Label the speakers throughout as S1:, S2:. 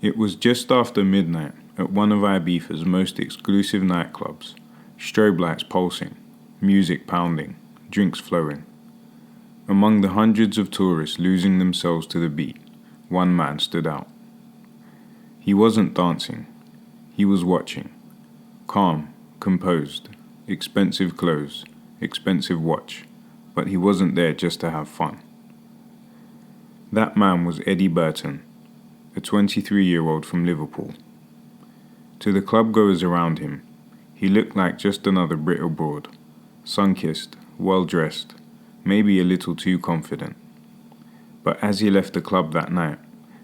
S1: It was just after midnight at one of Ibiza's most exclusive nightclubs, strobe lights pulsing, music pounding, drinks flowing. Among the hundreds of tourists losing themselves to the beat, one man stood out. He wasn't dancing, he was watching. Calm, composed, expensive clothes, expensive watch, but he wasn't there just to have fun. That man was Eddie Burton, a 23-year-old from Liverpool. To the club-goers around him, he looked like just another Brit abroad, sun-kissed, well-dressed, maybe a little too confident. But as he left the club that night,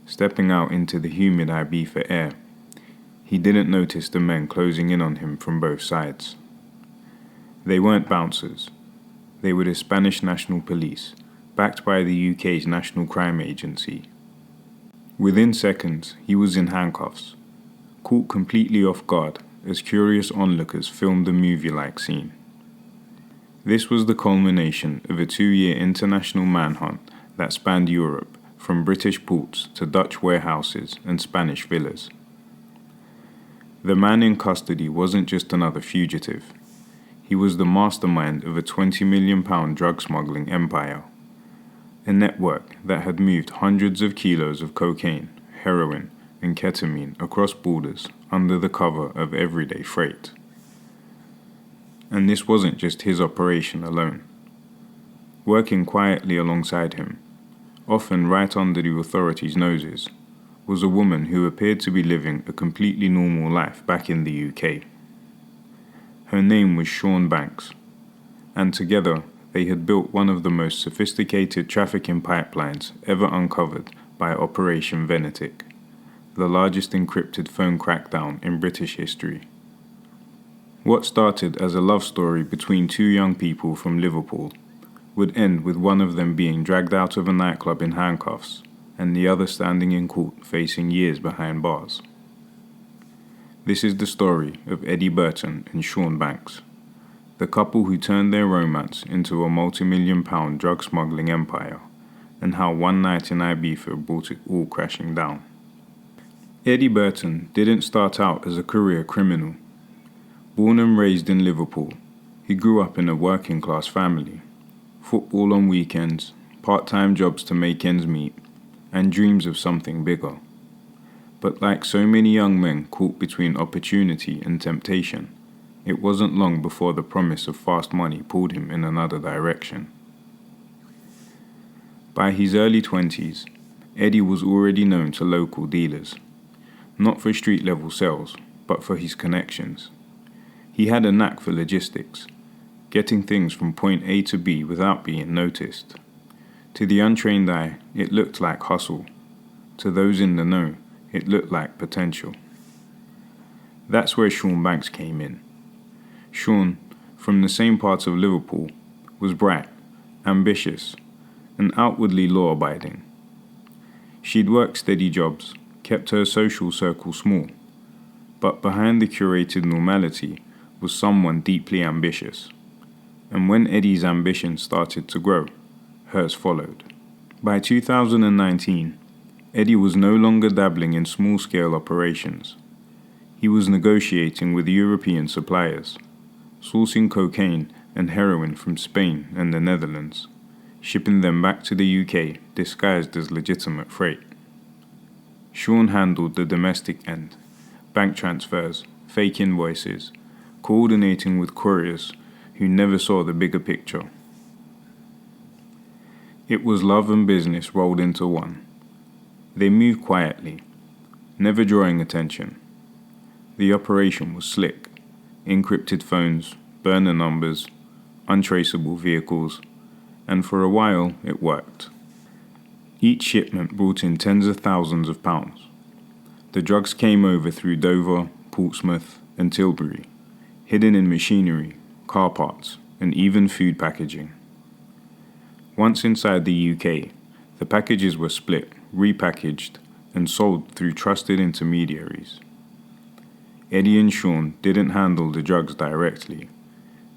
S1: stepping out into the humid Ibiza air, he didn't notice the men closing in on him from both sides. They weren't bouncers. They were the Spanish National Police, backed by the UK's National Crime Agency. Within seconds, he was in handcuffs, caught completely off guard as curious onlookers filmed the movie-like scene. This was the culmination of a 2-year international manhunt that spanned Europe, from British ports to Dutch warehouses and Spanish villas. The man in custody wasn't just another fugitive. He was the mastermind of a £20 million drug smuggling empire, a network that had moved hundreds of kilos of cocaine, heroin, and ketamine across borders under the cover of everyday freight. And this wasn't just his operation alone. Working quietly alongside him, often right under the authorities' noses, was a woman who appeared to be living a completely normal life back in the UK. Her name was Sian Banks, and together they had built one of the most sophisticated trafficking pipelines ever uncovered by Operation Venetic, the largest encrypted phone crackdown in British history. What started as a love story between two young people from Liverpool would end with one of them being dragged out of a nightclub in handcuffs and the other standing in court facing years behind bars. This is the story of Eddie Burton and Sian Banks, the couple who turned their romance into a multi-million-pound drug smuggling empire, and how one night in Ibiza brought it all crashing down. Eddie Burton didn't start out as a career criminal. Born and raised in Liverpool, he grew up in a working-class family. Football on weekends, part-time jobs to make ends meet, and dreams of something bigger. But like so many young men caught between opportunity and temptation, it wasn't long before the promise of fast money pulled him in another direction. By his early 20s, Eddie was already known to local dealers, not for street-level sales, but for his connections. He had a knack for logistics, getting things from point A to B without being noticed. To the untrained eye, it looked like hustle. To those in the know, it looked like potential. That's where Sian Banks came in. Sian, from the same parts of Liverpool, was bright, ambitious, and outwardly law-abiding. She'd worked steady jobs, kept her social circle small, but behind the curated normality was someone deeply ambitious. And when Eddie's ambition started to grow, hers followed. By 2019, Eddie was no longer dabbling in small-scale operations. He was negotiating with European suppliers, sourcing cocaine and heroin from Spain and the Netherlands, shipping them back to the UK disguised as legitimate freight. Sian handled the domestic end, bank transfers, fake invoices, coordinating with couriers who never saw the bigger picture. It was love and business rolled into one. They moved quietly, never drawing attention. The operation was slick. Encrypted phones, burner numbers, untraceable vehicles, and for a while it worked. Each shipment brought in tens of thousands of pounds. The drugs came over through Dover, Portsmouth, and Tilbury, hidden in machinery, car parts, and even food packaging. Once inside the UK, the packages were split, repackaged, and sold through trusted intermediaries. Eddie and Sian didn't handle the drugs directly.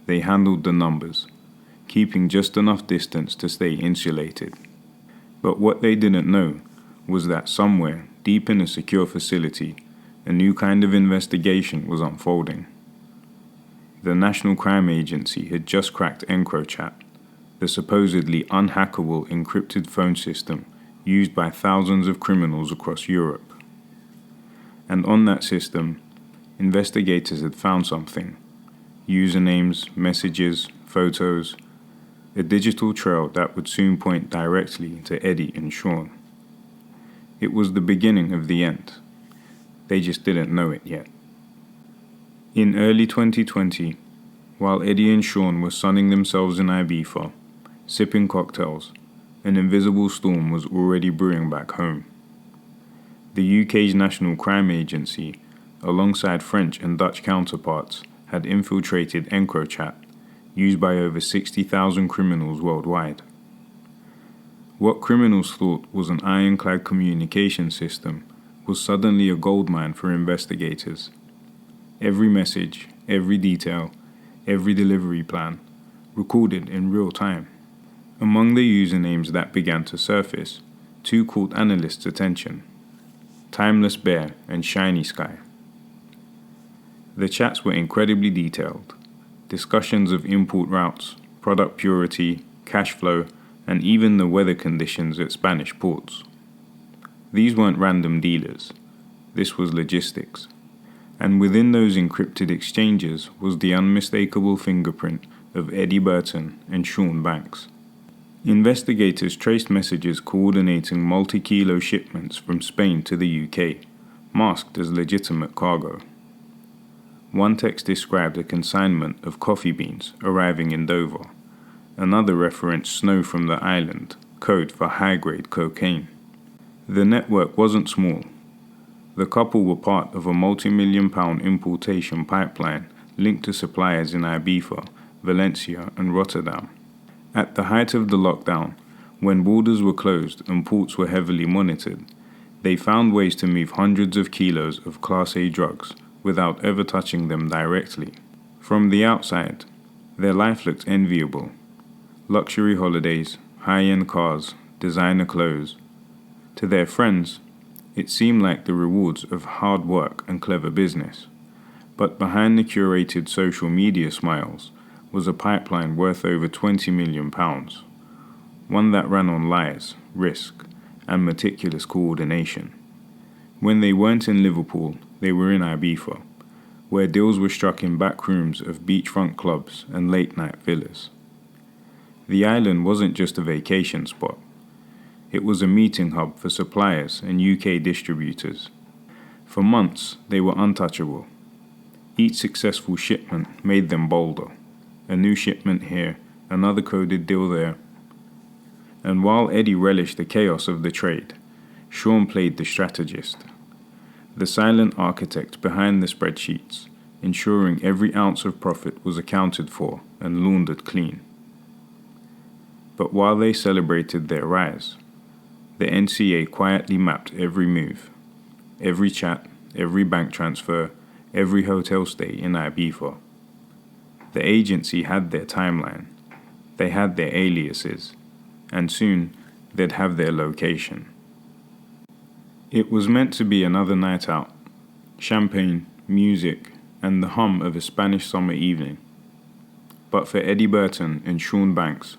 S1: They handled the numbers, keeping just enough distance to stay insulated. But what they didn't know was that somewhere deep in a secure facility, a new kind of investigation was unfolding. The National Crime Agency had just cracked EncroChat, the supposedly unhackable encrypted phone system used by thousands of criminals across Europe. And on that system, investigators had found something: usernames, messages, photos, a digital trail that would soon point directly to Eddie and Sian. It was the beginning of the end. They just didn't know it yet. In early 2020, while Eddie and Sian were sunning themselves in Ibiza, sipping cocktails, an invisible storm was already brewing back home. The UK's National Crime Agency, alongside French and Dutch counterparts, had infiltrated EncroChat, used by over 60,000 criminals worldwide. What criminals thought was an ironclad communication system was suddenly a goldmine for investigators. Every message, every detail, every delivery plan, recorded in real time. Among the usernames that began to surface, two caught analysts' attention: Timeless Bear and Shiny Sky. The chats were incredibly detailed. Discussions of import routes, product purity, cash flow, and even the weather conditions at Spanish ports. These weren't random dealers. This was logistics. And within those encrypted exchanges was the unmistakable fingerprint of Eddie Burton and Sian Banks. Investigators traced messages coordinating multi-kilo shipments from Spain to the UK, masked as legitimate cargo. One text described a consignment of coffee beans arriving in Dover. Another referenced snow from the island, code for high-grade cocaine. The network wasn't small. The couple were part of a multi-million-pound importation pipeline linked to suppliers in Ibiza, Valencia, and Rotterdam. At the height of the lockdown, when borders were closed and ports were heavily monitored, they found ways to move hundreds of kilos of Class A drugs without ever touching them directly. From the outside, their life looked enviable. Luxury holidays, high-end cars, designer clothes. To their friends, it seemed like the rewards of hard work and clever business. But behind the curated social media smiles was a pipeline worth over £20 million, one that ran on lies, risk, and meticulous coordination. When they weren't in Liverpool, they were in Ibiza, where deals were struck in back rooms of beachfront clubs and late-night villas. The island wasn't just a vacation spot. It was a meeting hub for suppliers and UK distributors. For months, they were untouchable. Each successful shipment made them bolder. A new shipment here, another coded deal there. And while Eddie relished the chaos of the trade, Sian played the strategist, the silent architect behind the spreadsheets, ensuring every ounce of profit was accounted for and laundered clean. But while they celebrated their rise, the NCA quietly mapped every move, every chat, every bank transfer, every hotel stay in Ibiza. The agency had their timeline, they had their aliases, and soon they'd have their location. It was meant to be another night out, champagne, music, and the hum of a Spanish summer evening. But for Eddie Burton and Sian Banks,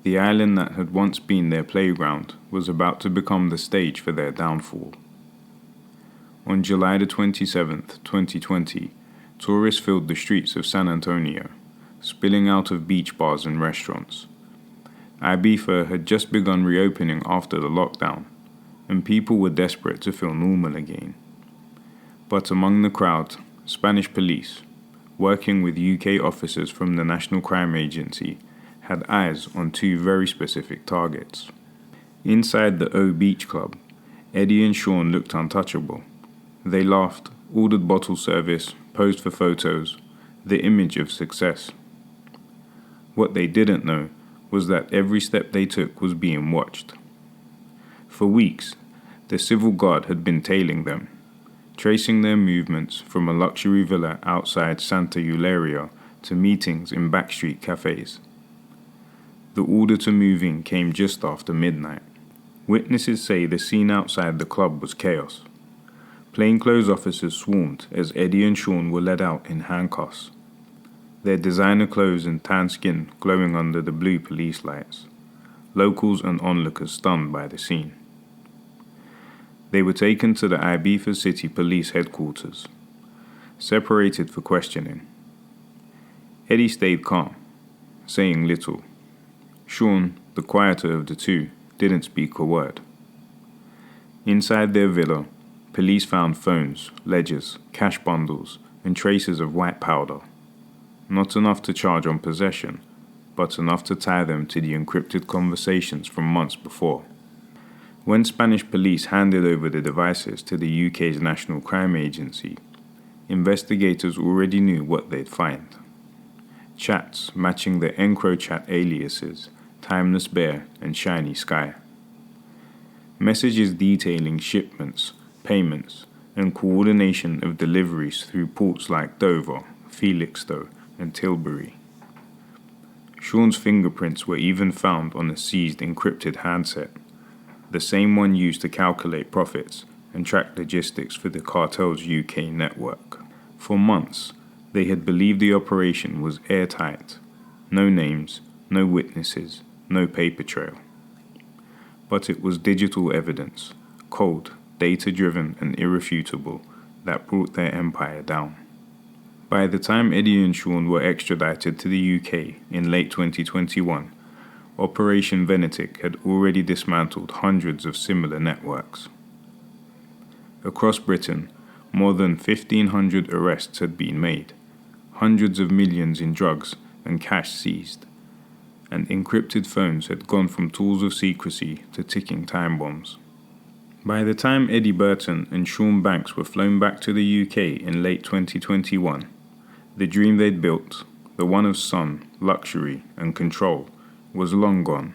S1: the island that had once been their playground was about to become the stage for their downfall. On July the 27th, 2020, tourists filled the streets of San Antonio, spilling out of beach bars and restaurants. Ibiza had just begun reopening after the lockdown, and people were desperate to feel normal again. But among the crowd, Spanish police, working with UK officers from the National Crime Agency, had eyes on two very specific targets. Inside the O Beach Club, Eddie and Sian looked untouchable. They laughed, ordered bottle service, posed for photos, the image of success. What they didn't know was that every step they took was being watched. For weeks, the civil guard had been tailing them, tracing their movements from a luxury villa outside Santa Eulalia to meetings in backstreet cafes. The order to move in came just after midnight. Witnesses say the scene outside the club was chaos. Plainclothes officers swarmed as Eddie and Sian were led out in handcuffs, their designer clothes and tan skin glowing under the blue police lights, locals and onlookers stunned by the scene. They were taken to the Ibiza City Police headquarters, separated for questioning. Eddie stayed calm, saying little. Sian, the quieter of the two, didn't speak a word. Inside their villa, police found phones, ledgers, cash bundles, and traces of white powder. Not enough to charge on possession, but enough to tie them to the encrypted conversations from months before. When Spanish police handed over the devices to the UK's National Crime Agency, investigators already knew what they'd find. Chats matching the EncroChat aliases, Timeless Bear and Shiny Sky. Messages detailing shipments, payments, and coordination of deliveries through ports like Dover, Felixstowe, and Tilbury. Sian's fingerprints were even found on a seized encrypted handset, the same one used to calculate profits and track logistics for the cartel's UK network. For months, they had believed the operation was airtight. No names, no witnesses, no paper trail. But it was digital evidence, cold, data-driven and irrefutable, that brought their empire down. By the time Eddie and Sian were extradited to the UK in late 2021, Operation Venetic had already dismantled hundreds of similar networks. Across Britain, more than 1,500 arrests had been made, hundreds of millions in drugs and cash seized, and encrypted phones had gone from tools of secrecy to ticking time bombs. By the time Eddie Burton and Sian Banks were flown back to the UK in late 2021, the dream they'd built, the one of sun, luxury, and control, was long gone.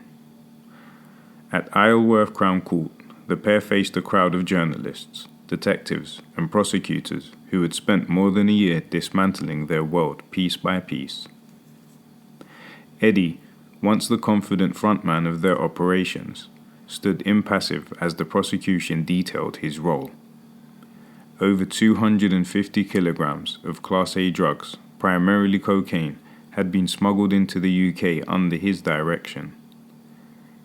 S1: At Isleworth Crown Court, the pair faced a crowd of journalists, detectives, and prosecutors who had spent more than a year dismantling their world piece by piece. Eddie, once the confident frontman of their operations, stood impassive as the prosecution detailed his role. Over 250 kilograms of Class A drugs, primarily cocaine, had been smuggled into the UK under his direction.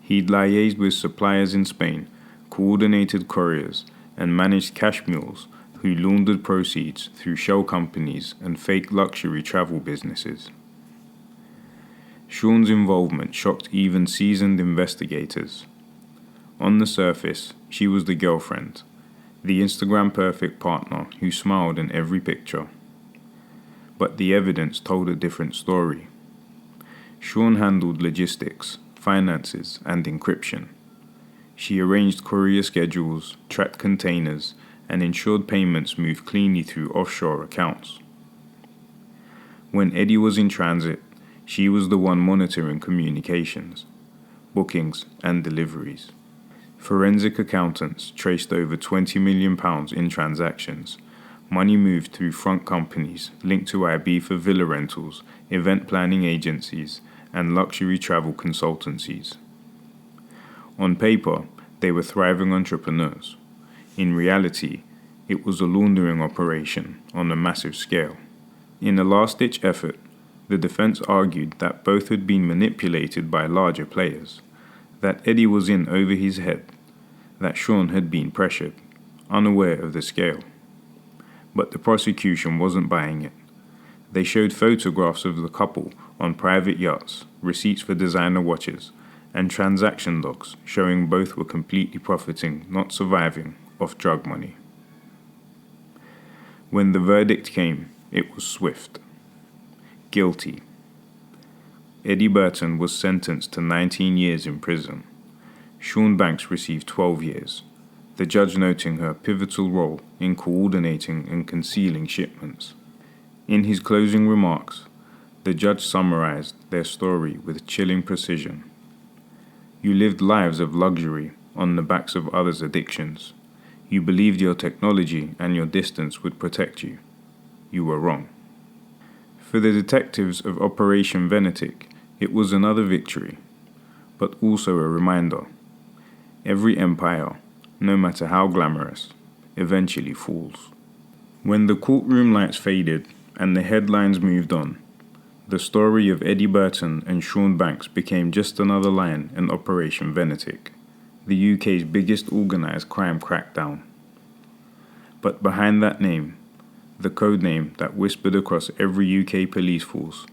S1: He'd liaised with suppliers in Spain, coordinated couriers, and managed cash mules who laundered proceeds through shell companies and fake luxury travel businesses. Sian's involvement shocked even seasoned investigators. On the surface, she was the girlfriend, the Instagram-perfect partner who smiled in every picture. But the evidence told a different story. Sian handled logistics, finances, and encryption. She arranged courier schedules, tracked containers, and ensured payments moved cleanly through offshore accounts. When Eddie was in transit, she was the one monitoring communications, bookings, and deliveries. Forensic accountants traced over £20 million in transactions. Money moved through front companies linked to Ibiza villa rentals, event planning agencies, and luxury travel consultancies. On paper, they were thriving entrepreneurs. In reality, it was a laundering operation on a massive scale. In a last-ditch effort, the defense argued that both had been manipulated by larger players, that Eddie was in over his head, that Sian had been pressured, unaware of the scale. But the prosecution wasn't buying it. They showed photographs of the couple on private yachts, receipts for designer watches, and transaction logs showing both were completely profiting, not surviving, off drug money. When the verdict came, it was swift. Guilty. Eddie Burton was sentenced to 19 years in prison. Sian Banks received 12 years, the judge noting her pivotal role in coordinating and concealing shipments. In his closing remarks, the judge summarized their story with chilling precision. You lived lives of luxury on the backs of others' addictions. You believed your technology and your distance would protect you. You were wrong. For the detectives of Operation Venetic, it was another victory, but also a reminder. Every empire, no matter how glamorous, eventually falls. When the courtroom lights faded and the headlines moved on, the story of Eddie Burton and Sian Banks became just another line in Operation Venetic, the UK's biggest organised crime crackdown. But behind that name, the code name that whispered across every UK police force,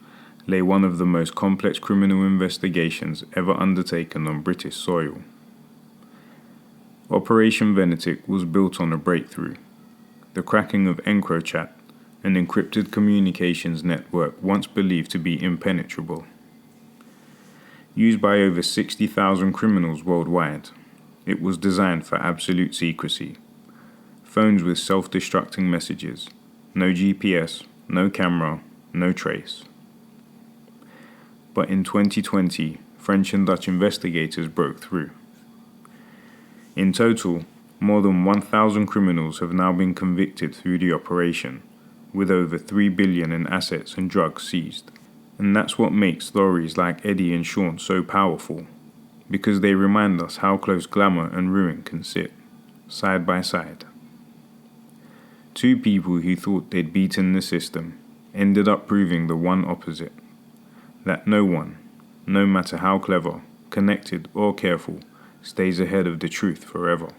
S1: lay one of the most complex criminal investigations ever undertaken on British soil. Operation Venetic was built on a breakthrough, the cracking of EncroChat, an encrypted communications network once believed to be impenetrable. Used by over 60,000 criminals worldwide, it was designed for absolute secrecy. Phones with self-destructing messages, no GPS, no camera, no trace. But in 2020, French and Dutch investigators broke through. In total, more than 1,000 criminals have now been convicted through the operation, with over 3 billion in assets and drugs seized. And that's what makes stories like Eddie and Sian so powerful, because they remind us how close glamour and ruin can sit, side by side. Two people who thought they'd beaten the system ended up proving the one opposite, that no one, no matter how clever, connected or careful, stays ahead of the truth forever.